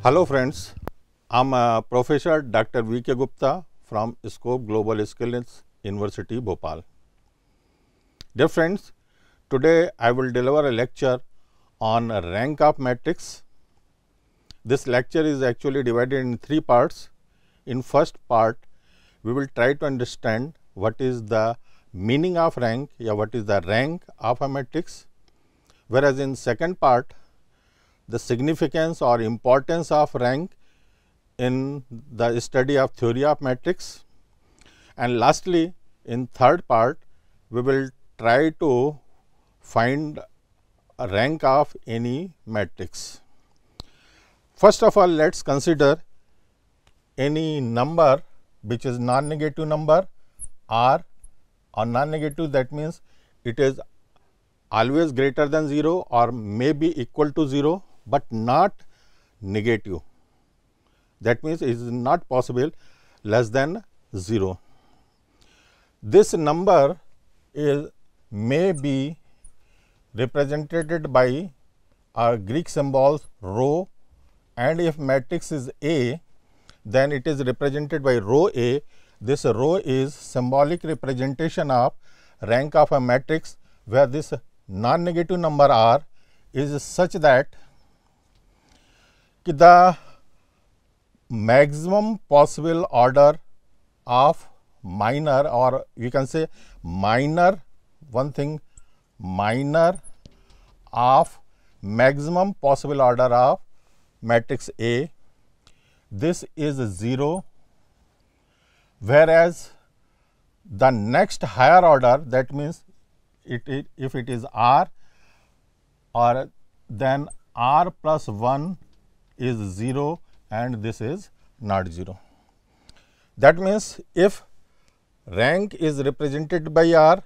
Hello friends, I am Professor Dr. V.K. Gupta from Scope Global Skills, University Bhopal. Dear friends, today I will deliver a lecture on rank of matrix. This lecture is actually divided in three parts. In first part, we will try to understand what is the meaning of rank, what is the rank of a matrix. Whereas in second part, the significance or importance of rank in the study of theory of matrix. And lastly, in third part, we will try to find a rank of any matrix. First of all, let us consider any number which is non-negative number R, or non-negative, that means it is always greater than 0 or may be equal to 0, but not negative. That means it is not possible less than 0. This number may be represented by Greek symbols rho, and if matrix is A, then it is represented by rho A. This rho is symbolic representation of rank of a matrix, where this non-negative number R is such that the maximum possible order of minor, or you can say minor, minor of maximum possible order of matrix A, this is 0, whereas the next higher order, that means if it is R, or then R plus 1 is 0 and this is not 0. That means if rank is represented by R,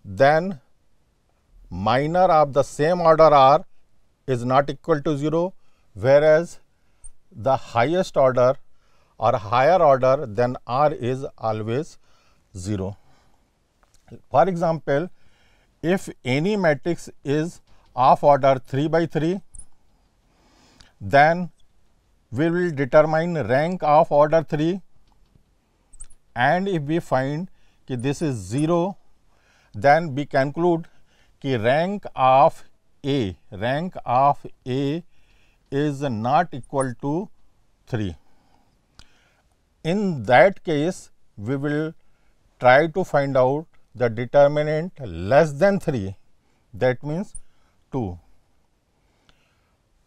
then minor of the same order R is not equal to 0, whereas the highest order or higher order than R is always 0. For example, if any matrix is of order 3 by 3, then we will determine rank of order 3, and if we find that this is 0, then we conclude that rank of A is not equal to 3. In that case, we will try to find out the determinant less than 3, that means 2.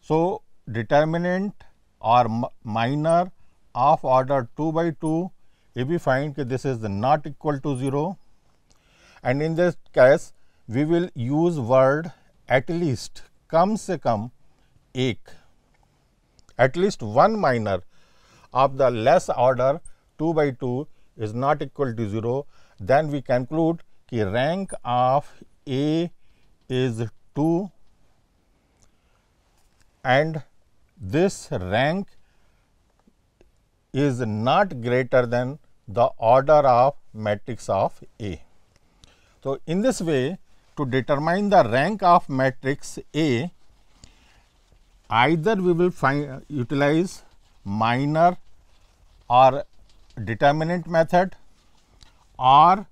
So, determinant or minor of order 2 by 2, if we find that this is not equal to 0, and in this case we will use word at least, kam se kam ek, at least one minor of the less order 2 by 2 is not equal to 0, then we conclude that rank of A is 2, and this rank is not greater than the order of matrix of A. So, in this way, to determine the rank of matrix A, either we will utilize minor or determinant method, or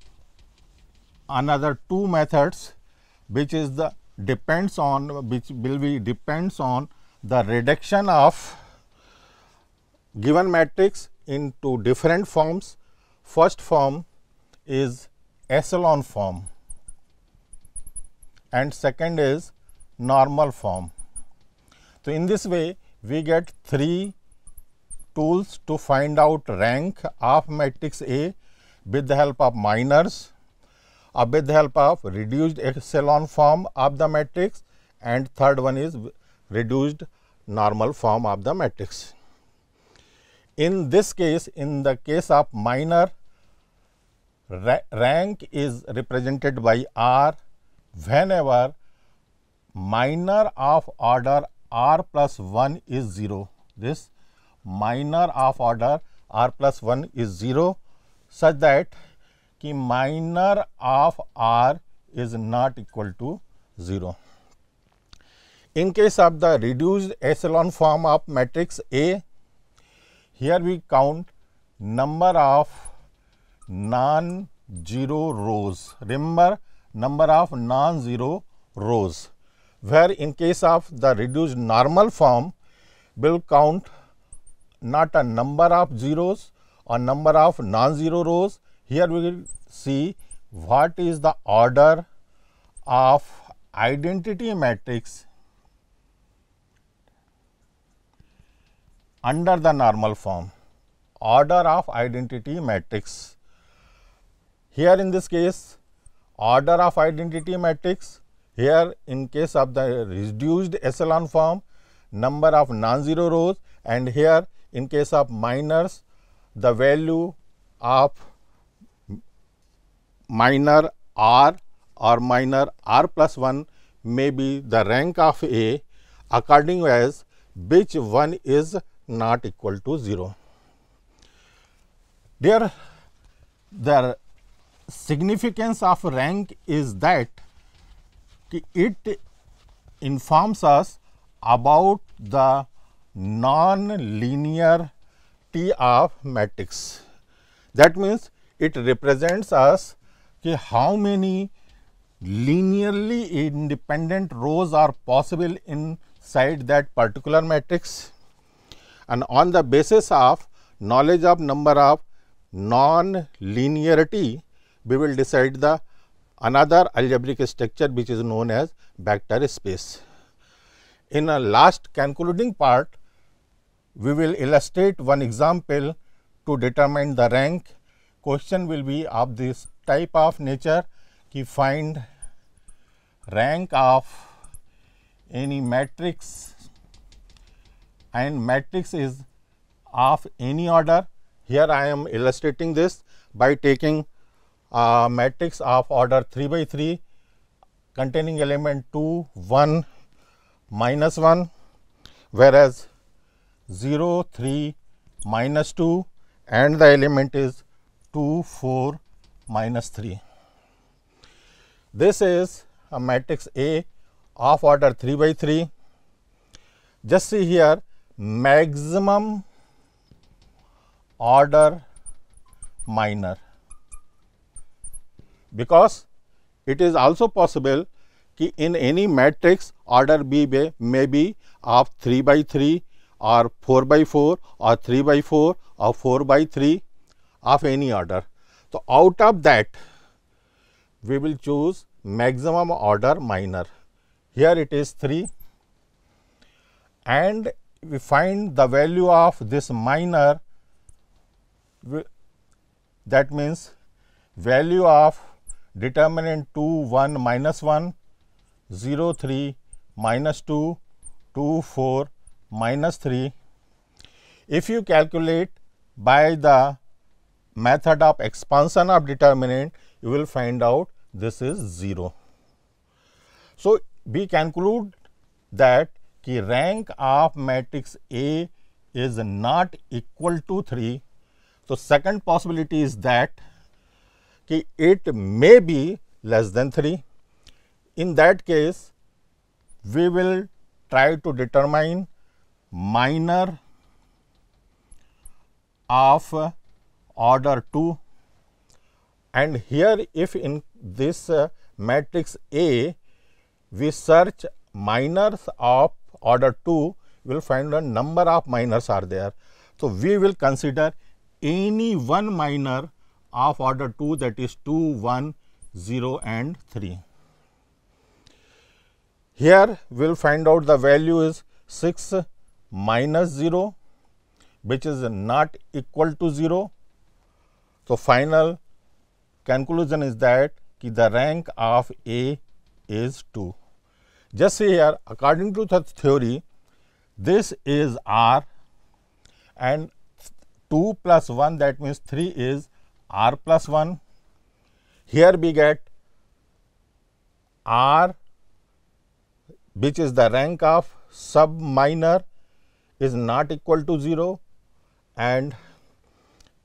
another two methods, which is the depends on the reduction of given matrix into different forms. First form is echelon form and second is normal form. So, in this way we get three tools to find out rank of matrix A with the help of minors, with the help of reduced echelon form of the matrix, and third one is reduced normal form of the matrix. In this case, in the case of minor, rank is represented by R whenever minor of order R plus 1 is 0. This minor of order R plus 1 is 0, such that minor of R is not equal to 0. In case of the reduced echelon form of matrix A, here we count number of non-zero rows. Remember, number of non-zero rows, where in case of the reduced normal form, we will count not a number of zeros or number of non-zero rows. Here we will see what is the order of identity matrix under the normal form. Order of identity matrix. Here in this case, order of identity matrix, here in case of the reduced echelon form, number of non-zero rows, and here in case of minors, the value of minor r or minor r plus 1 may be the rank of A according as which one is not equal to 0. There, the significance of rank is that it informs us about the non-linearity of matrix. That means it represents us how many linearly independent rows are possible inside that particular matrix, and on the basis of knowledge of number of non-linearity, we will decide the another algebraic structure which is known as vector space. In a last concluding part, we will illustrate one example to determine the rank. Question will be of this type of nature ki find rank of any matrix, and matrix is of any order. Here I am illustrating this by taking a matrix of order 3 by 3 containing element 2, 1, minus 1, whereas 0, 3, minus 2 and the element is 2, 4, minus 3. This is a matrix A of order 3 by 3. Just see here, maximum order minor, because it is also possible कि in any matrix order B may be of 3 by 3 or 4 by 4 or 3 by 4 or 4 by 3 of any order. So, out of that we will choose maximum order minor. Here it is 3, and we find the value of this minor, that means value of determinant 2, 1, minus 1, 0, 3, minus 2, 2, 4, minus 3. If you calculate by the method of expansion of determinant, you will find out this is 0. So, we conclude that the rank of matrix A is not equal to 3. So, second possibility is that it may be less than 3. In that case, we will try to determine minor of order 2, and here if in this matrix A we search minors of order 2, we will find a number of minors are there. So, we will consider any one minor of order 2, that is 2, 1, 0 and 3. Here we will find out the value is 6 minus 0, which is not equal to 0. So, final conclusion is that the rank of A is 2. Just see here, according to the theory, this is R and 2 plus 1, that means 3 is R plus 1. Here we get R, which is the rank of sub minor, is not equal to 0, and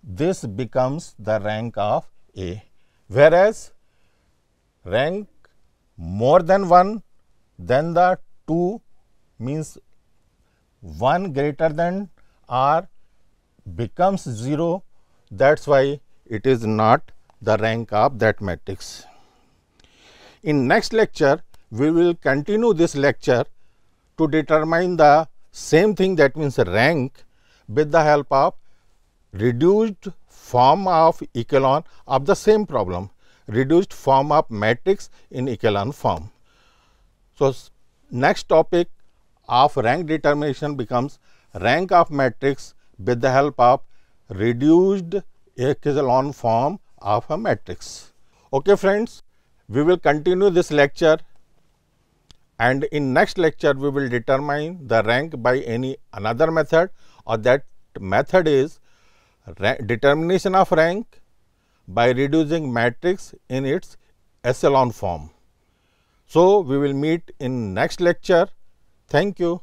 this becomes the rank of A, whereas rank more than 1, then the 2 means 1 greater than or becomes 0, that is why it is not the rank of that matrix. In next lecture, we will continue this lecture to determine the same thing, that means rank, with the help of reduced form of echelon of the same problem, reduced form of matrix in echelon form. So, next topic of rank determination becomes rank of matrix with the help of reduced echelon form of a matrix. Okay friends, we will continue this lecture, and in next lecture we will determine the rank by any another method, or that method is determination of rank by reducing matrix in its echelon form. So, we will meet in next lecture. Thank you.